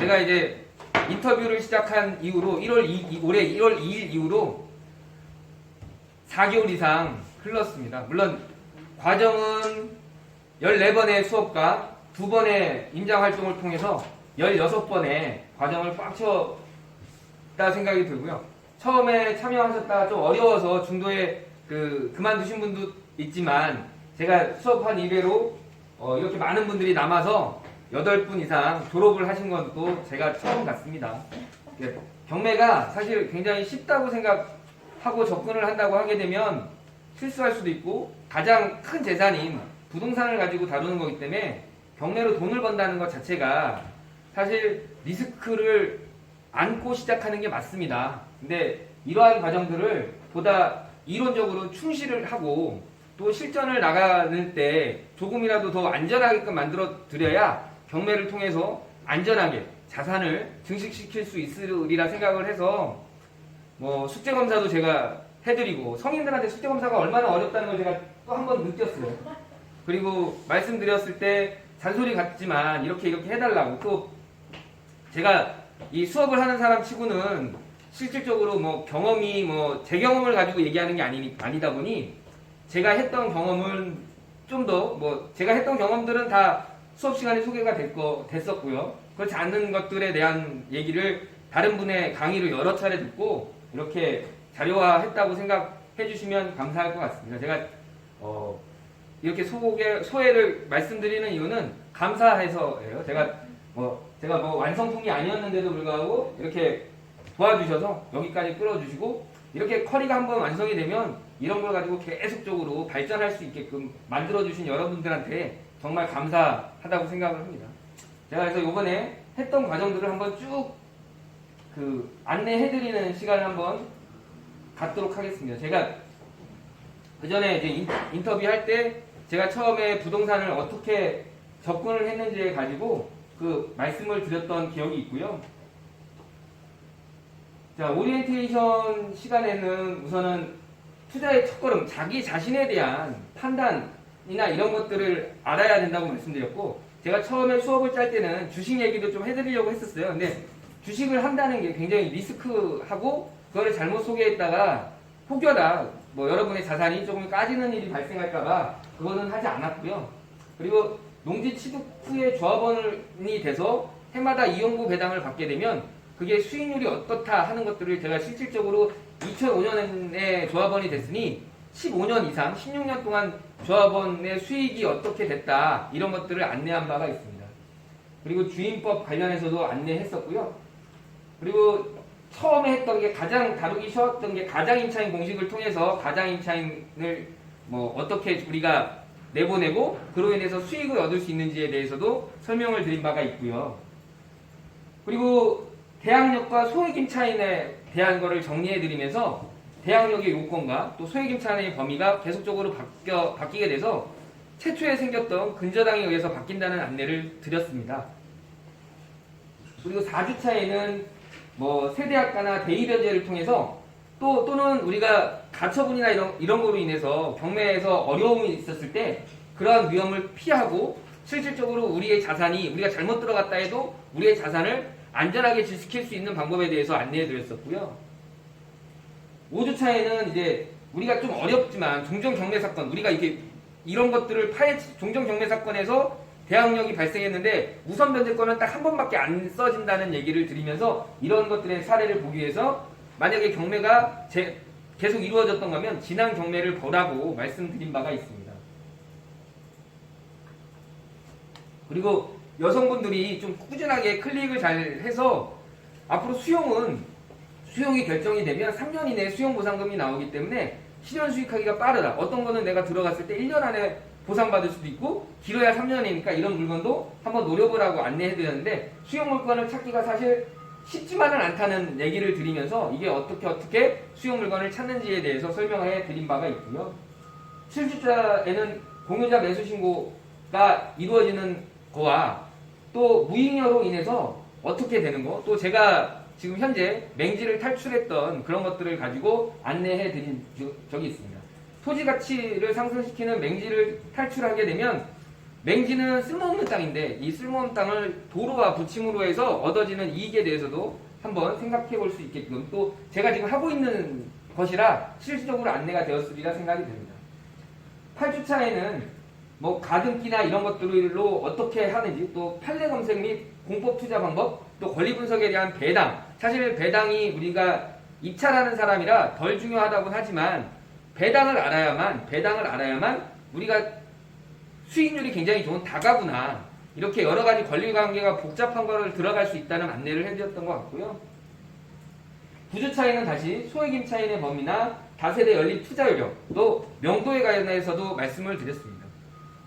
제가 이제 인터뷰를 시작한 이후로 올해 1월 2일 이후로 4개월 이상 흘렀습니다. 물론 과정은 14번의 수업과 2번의 임장활동을 통해서 16번의 과정을 꽉 채웠다 생각이 들고요. 처음에 참여하셨다가 좀 어려워서 중도에 그만두신 분도 있지만 제가 수업한 이래로 이렇게 많은 분들이 남아서 8분 이상 졸업을 하신 것도 제가 처음 같습니다. 경매가 사실 굉장히 쉽다고 생각하고 접근을 한다고 하게 되면 실수할 수도 있고 가장 큰 재산인 부동산을 가지고 다루는 거기 때문에 경매로 돈을 번다는 것 자체가 사실 리스크를 안고 시작하는 게 맞습니다. 근데 이러한 과정들을 보다 이론적으로 충실을 하고 또 실전을 나가는 때 조금이라도 더 안전하게끔 만들어 드려야 경매를 통해서 안전하게 자산을 증식시킬 수 있으리라 생각을 해서 뭐 숙제검사도 제가 해드리고 성인들한테 숙제검사가 얼마나 어렵다는 걸 제가 또 한 번 느꼈어요. 그리고 말씀드렸을 때 잔소리 같지만 이렇게 해달라고 또 제가 이 수업을 하는 사람 치고는 실질적으로 뭐 경험이 뭐 제 경험을 가지고 얘기하는 게 아니다 보니 제가 했던 경험은 좀 더 뭐 제가 했던 경험들은 다 수업 시간에 소개가 됐었고요. 그렇지 않는 것들에 대한 얘기를 다른 분의 강의를 여러 차례 듣고 이렇게 자료화했다고 생각해 주시면 감사할 것 같습니다. 제가 이렇게 소회를 말씀드리는 이유는 감사해서예요. 제가 뭐 완성품이 아니었는데도 불구하고 이렇게 도와주셔서 여기까지 끌어주시고 이렇게 커리가 한번 완성이 되면 이런 걸 가지고 계속적으로 발전할 수 있게끔 만들어주신 여러분들한테 정말 감사하다고 생각을 합니다. 제가 그래서 이번에 했던 과정들을 한번 쭉 안내해드리는 시간을 한번 갖도록 하겠습니다. 제가 그 전에 이제 인터뷰할 때 제가 처음에 부동산을 어떻게 접근을 했는지에 가지고 말씀을 드렸던 기억이 있고요. 자, 오리엔테이션 시간에는 우선은 투자의 첫걸음, 자기 자신에 대한 판단이나 이런 것들을 알아야 된다고 말씀드렸고, 제가 처음에 수업을 짤 때는 주식 얘기도 좀 해드리려고 했었어요. 근데 주식을 한다는 게 굉장히 리스크하고, 그거를 잘못 소개했다가 혹여나 뭐 여러분의 자산이 조금 까지는 일이 발생할까봐 그거는 하지 않았고요. 그리고 농지 취득 후에 조합원이 돼서 해마다 이용구 배당을 받게 되면 그게 수익률이 어떻다 하는 것들을 제가 실질적으로 2005년에 조합원이 됐으니 15년 이상, 16년 동안 조합원의 수익이 어떻게 됐다 이런 것들을 안내한 바가 있습니다. 그리고 주인법 관련해서도 안내했었고요. 그리고 처음에 했던 게 가장 다루기 쉬웠던 게 가장임차인 공식을 통해서 가장임차인을 뭐 어떻게 우리가 내보내고 그로 인해서 수익을 얻을 수 있는지에 대해서도 설명을 드린 바가 있고요. 그리고 대항력과 소액임차인에 대한 것을 정리해드리면서 대항력의 요건과 또 소액임차인의 범위가 계속적으로 바뀌게 돼서 최초에 생겼던 근저당에 의해서 바뀐다는 안내를 드렸습니다. 그리고 4주차에는 뭐 세대학가나 대의변제를 통해서 또는 우리가 가처분이나 이런 거로 인해서 경매에서 어려움이 있었을 때 그러한 위험을 피하고 실질적으로 우리의 자산이 우리가 잘못 들어갔다 해도 우리의 자산을 안전하게 지킬 수 있는 방법에 대해서 안내해 드렸었고요. 5주차에는 이제 우리가 좀 어렵지만 종전경매사건 우리가 이런 것들을 종전경매사건에서 대항력이 발생했는데 우선 변제권은 딱 한 번밖에 안 써진다는 얘기를 드리면서 이런 것들의 사례를 보기 위해서 만약에 경매가 계속 이루어졌던 거면 지난 경매를 보라고 말씀드린 바가 있습니다. 그리고 여성분들이 좀 꾸준하게 클릭을 잘 해서 앞으로 수용이 결정이 되면 3년 이내에 수용보상금이 나오기 때문에 실현 수익하기가 빠르다. 어떤 거는 내가 들어갔을 때 1년 안에 보상받을 수도 있고 길어야 3년이니까 이런 물건도 한번 노려보라고 안내해드렸는데 수용 물건을 찾기가 사실 쉽지만은 않다는 얘기를 드리면서 이게 어떻게 수용 물건을 찾는지에 대해서 설명해 드린 바가 있고요. 7주차에는 공유자 매수 신고가 이루어지는 거와 또 무익료로 인해서 어떻게 되는 거, 또 제가 지금 현재 맹지를 탈출했던 그런 것들을 가지고 안내해 드린 적이 있습니다. 토지 가치를 상승시키는 맹지를 탈출하게 되면 맹지는 쓸모없는 땅인데 이 쓸모없는 땅을 도로와 부침으로 해서 얻어지는 이익에 대해서도 한번 생각해 볼 수 있게끔 또 제가 지금 하고 있는 것이라 실질적으로 안내가 되었으리라 생각이 됩니다. 8주차에는 뭐 가등기나 이런 것들로 어떻게 하는지 또 판례 검색 및 공법 투자 방법 또 권리 분석에 대한 배당 사실 배당이 우리가 입찰하는 사람이라 덜 중요하다고는 하지만 배당을 알아야만 우리가 수익률이 굉장히 좋은 다가구나 이렇게 여러 가지 권리관계가 복잡한 거를 들어갈 수 있다는 안내를 해드렸던 것 같고요. 부주차에는 다시 소액임차인의 범위나 다세대 연립 투자 요령 또 명도에 관련해서도 말씀을 드렸습니다.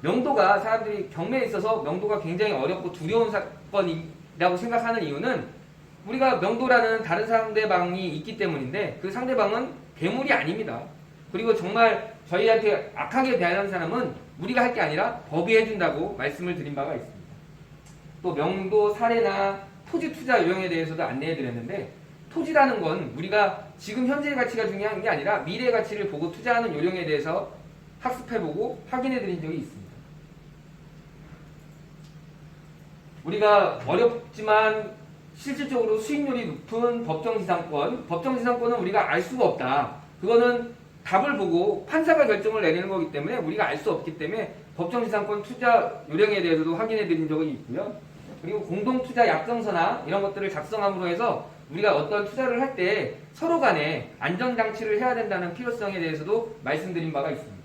명도가 사람들이 경매에 있어서 명도가 굉장히 어렵고 두려운 사건이라고 생각하는 이유는 우리가 명도라는 다른 상대방이 있기 때문인데 그 상대방은 괴물이 아닙니다. 그리고 정말 저희한테 악하게 대하는 사람은 우리가 할 게 아니라 법이 해준다고 말씀을 드린 바가 있습니다. 또 명도 사례나 토지 투자 요령에 대해서도 안내해 드렸는데 토지라는 건 우리가 지금 현재의 가치가 중요한 게 아니라 미래의 가치를 보고 투자하는 요령에 대해서 학습해보고 확인해 드린 적이 있습니다. 우리가 어렵지만 실질적으로 수익률이 높은 법정지상권은 우리가 알 수가 없다. 그거는 답을 보고 판사가 결정을 내리는 거기 때문에 우리가 알 수 없기 때문에 법정지상권 투자 요령에 대해서도 확인해 드린 적이 있고요. 그리고 공동투자 약정서나 이런 것들을 작성함으로 해서 우리가 어떤 투자를 할 때 서로 간에 안전장치를 해야 된다는 필요성에 대해서도 말씀드린 바가 있습니다.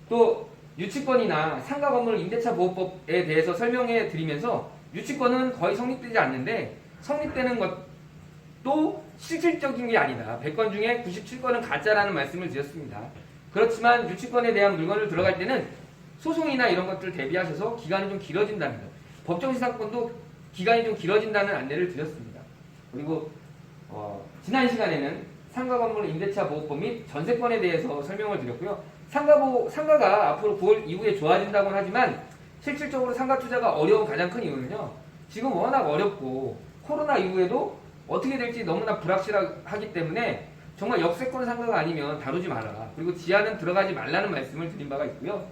또 유치권이나 상가건물 임대차 보호법에 대해서 설명해 드리면서 유치권은 거의 성립되지 않는데 성립되는 것도 실질적인 게 아니다. 100건 중에 97건은 가짜라는 말씀을 드렸습니다. 그렇지만 유치권에 대한 물건을 들어갈 때는 소송이나 이런 것들 대비하셔서 기간이 좀 길어진답니다. 법정지상권도 기간이 좀 길어진다는 안내를 드렸습니다. 그리고 지난 시간에는 상가건물 임대차 보호법 및 전세권에 대해서 설명을 드렸고요. 상가가 앞으로 9월 이후에 좋아진다고는 하지만 실질적으로 상가 투자가 어려운 가장 큰 이유는요. 지금 워낙 어렵고 코로나 이후에도 어떻게 될지 너무나 불확실하기 때문에 정말 역세권 상가가 아니면 다루지 마라. 그리고 지하는 들어가지 말라는 말씀을 드린 바가 있고요.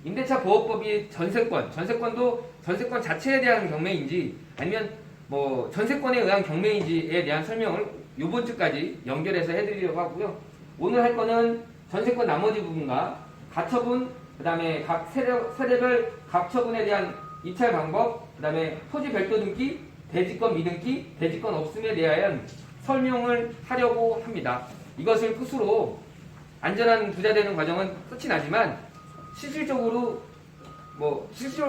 임대차 보호법이 전세권도 전세권 자체에 대한 경매인지 아니면 뭐 전세권에 의한 경매인지에 대한 설명을 이번 주까지 연결해서 해드리려고 하고요. 오늘 할 거는 전세권 나머지 부분과 가처분, 그 다음에 각 세대별 가처분에 대한 입찰 방법, 그 다음에 토지 별도 등기, 대지권 미등기, 대지권 없음에 대한 설명을 하려고 합니다. 이것을 끝으로 안전한 부자되는 과정은 끝이 나지만 실질적으로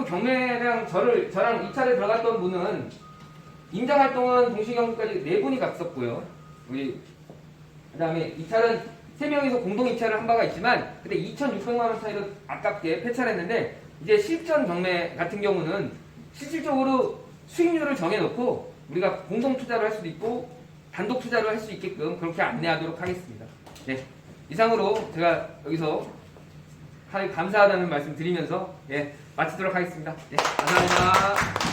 경매랑 저랑 입찰에 들어갔던 분은 임장활동은 동시경주까지 4분이 갔었고요. 그 다음에 입찰은 3명이서 공동 입찰을 한 바가 있지만 그때 2,600만원 차이로 아깝게 폐찰했는데 이제 실전 경매 같은 경우는 실질적으로 수익률을 정해놓고 우리가 공동 투자를 할 수도 있고 단독 투자를 할 수 있게끔 그렇게 안내하도록 하겠습니다. 네, 이상으로 제가 여기서 감사하다는 말씀 드리면서 마치도록 하겠습니다. 네, 감사합니다.